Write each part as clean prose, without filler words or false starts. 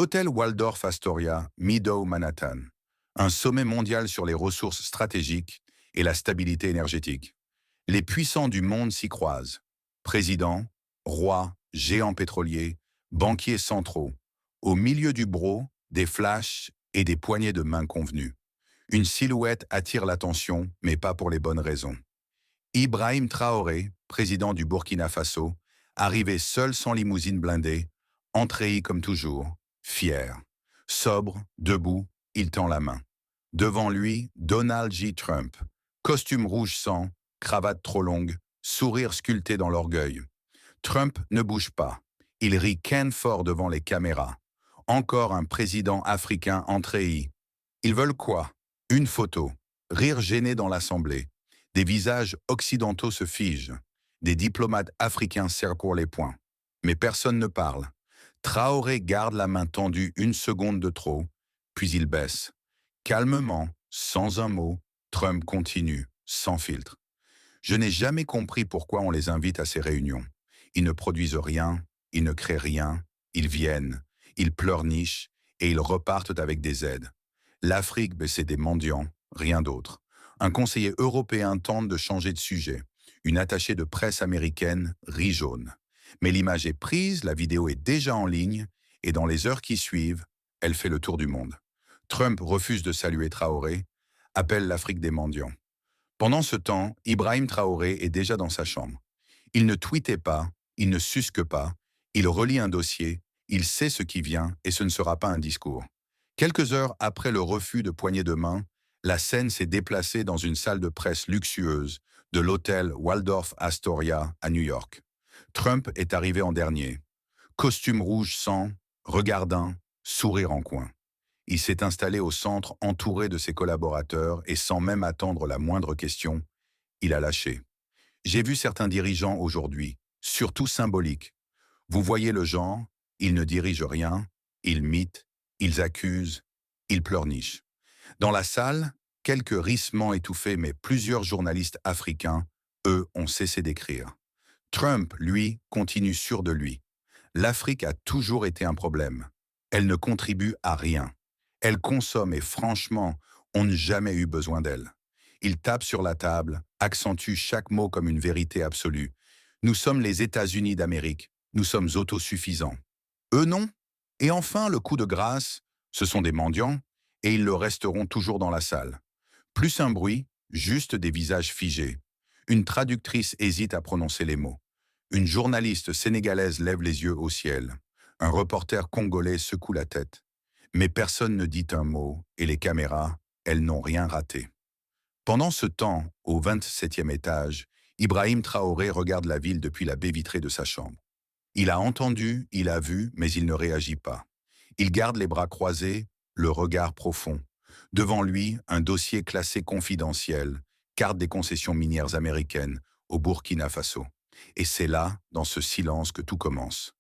L'hôtel Waldorf Astoria, Meadow, Manhattan. Un sommet mondial sur les ressources stratégiques et la stabilité énergétique. Les puissants du monde s'y croisent. Présidents, rois, géants pétroliers, banquiers centraux. Au milieu du bro, des flashs et des poignées de main convenues. Une silhouette attire l'attention, mais pas pour les bonnes raisons. Ibrahim Traoré, président du Burkina Faso, arrivé seul sans limousine blindée, entréi comme toujours, fier. Sobre, debout, il tend la main. Devant lui, Donald J. Trump, costume rouge sang, cravate trop longue, sourire sculpté dans l'orgueil. Trump ne bouge pas. Il rit Ken fort devant les caméras. Encore un président africain entréi. Ils veulent quoi? Une photo. Rire gêné dans l'Assemblée. Des visages occidentaux se figent. Des diplomates africains serrent pour les poings. Mais personne ne parle. Traoré garde la main tendue une seconde de trop, puis il baisse. Calmement, sans un mot, Trump continue, sans filtre. Je n'ai jamais compris pourquoi on les invite à ces réunions. Ils ne produisent rien, ils ne créent rien, ils viennent, ils pleurnichent et ils repartent avec des aides. L'Afrique, c'est des mendiants, rien d'autre. Un conseiller européen tente de changer de sujet. Une attachée de presse américaine rit jaune. Mais l'image est prise, la vidéo est déjà en ligne, et dans les heures qui suivent, elle fait le tour du monde. Trump refuse de saluer Traoré, appelle l'Afrique des mendiants. Pendant ce temps, Ibrahim Traoré est déjà dans sa chambre. Il ne tweetait pas, il ne susque pas, il relit un dossier, il sait ce qui vient et ce ne sera pas un discours. Quelques heures après le refus de poignée de main, la scène s'est déplacée dans une salle de presse luxueuse de l'hôtel Waldorf Astoria à New York. Trump est arrivé en dernier. Costume rouge sang, regardant, sourire en coin. Il s'est installé au centre entouré de ses collaborateurs et sans même attendre la moindre question, il a lâché. J'ai vu certains dirigeants aujourd'hui, surtout symboliques. Vous voyez le genre, ils ne dirigent rien, ils mitent, ils accusent, ils pleurnichent. Dans la salle, quelques rissements étouffés mais plusieurs journalistes africains, eux, ont cessé d'écrire. Trump, lui, continue sûr de lui. L'Afrique a toujours été un problème. Elle ne contribue à rien. Elle consomme et franchement, on n'a jamais eu besoin d'elle. Il tape sur la table, accentue chaque mot comme une vérité absolue. Nous sommes les États-Unis d'Amérique. Nous sommes autosuffisants. Eux non. Et enfin, le coup de grâce, ce sont des mendiants, et ils le resteront toujours dans la salle. Plus un bruit, juste des visages figés. Une traductrice hésite à prononcer les mots. Une journaliste sénégalaise lève les yeux au ciel. Un reporter congolais secoue la tête. Mais personne ne dit un mot, et les caméras, elles n'ont rien raté. Pendant ce temps, au 27e étage, Ibrahim Traoré regarde la ville depuis la baie vitrée de sa chambre. Il a entendu, il a vu, mais il ne réagit pas. Il garde les bras croisés, le regard profond. Devant lui, un dossier classé confidentiel, carte des concessions minières américaines, au Burkina Faso. Et c'est là, dans ce silence, que tout commence.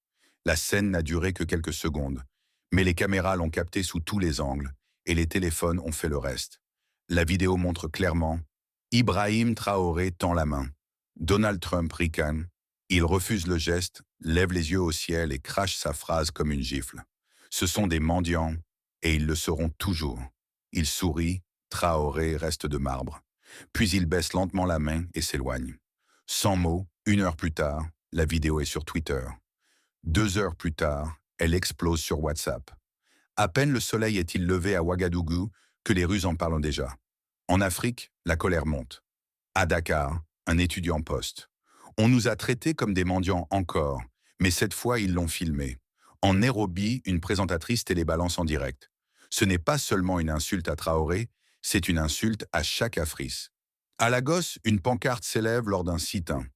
La scène n'a duré que quelques secondes, mais les caméras l'ont capté sous tous les angles, et les téléphones ont fait le reste. La vidéo montre clairement, Ibrahim Traoré tend la main. Donald Trump ricane. Il refuse le geste, lève les yeux au ciel et crache sa phrase comme une gifle. Ce sont des mendiants, et ils le seront toujours. Il sourit, Traoré reste de marbre. Puis il baisse lentement la main et s'éloigne. Sans mots, 1 heure plus tard, la vidéo est sur Twitter. 2 heures plus tard, elle explose sur WhatsApp. À peine le soleil est-il levé à Ouagadougou que les rues en parlent déjà. En Afrique, la colère monte. À Dakar, un étudiant poste. On nous a traités comme des mendiants encore, mais cette fois ils l'ont filmé. En Nairobi, une présentatrice télébalance en direct. Ce n'est pas seulement une insulte à Traoré, c'est une insulte à chaque Africe. À Lagos, une pancarte s'élève lors d'un sit-in.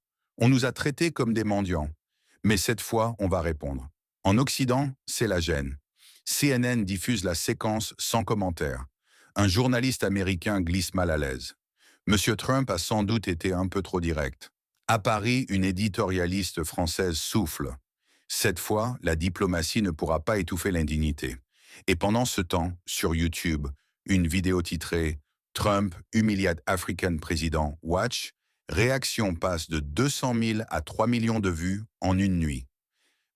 On nous a traités comme des mendiants. Mais cette fois, on va répondre. En Occident, c'est la gêne. CNN diffuse la séquence sans commentaire. Un journaliste américain glisse mal à l'aise. Monsieur Trump a sans doute été un peu trop direct. À Paris, une éditorialiste française souffle. Cette fois, la diplomatie ne pourra pas étouffer l'indignité. Et pendant ce temps, sur YouTube, une vidéo titrée Trump humiliate African President Watch, réaction passe de 200 000 à 3 millions de vues en une nuit.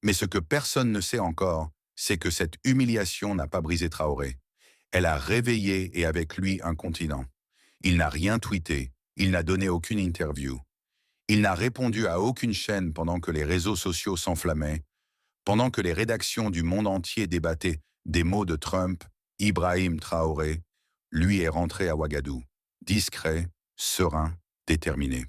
Mais ce que personne ne sait encore, c'est que cette humiliation n'a pas brisé Traoré. Elle a réveillé et avec lui un continent. Il n'a rien tweeté, il n'a donné aucune interview. Il n'a répondu à aucune chaîne pendant que les réseaux sociaux s'enflammaient, pendant que les rédactions du monde entier débattaient des mots de Trump. Ibrahim Traoré, lui, est rentré à Ouagadougou, discret, serein, déterminé.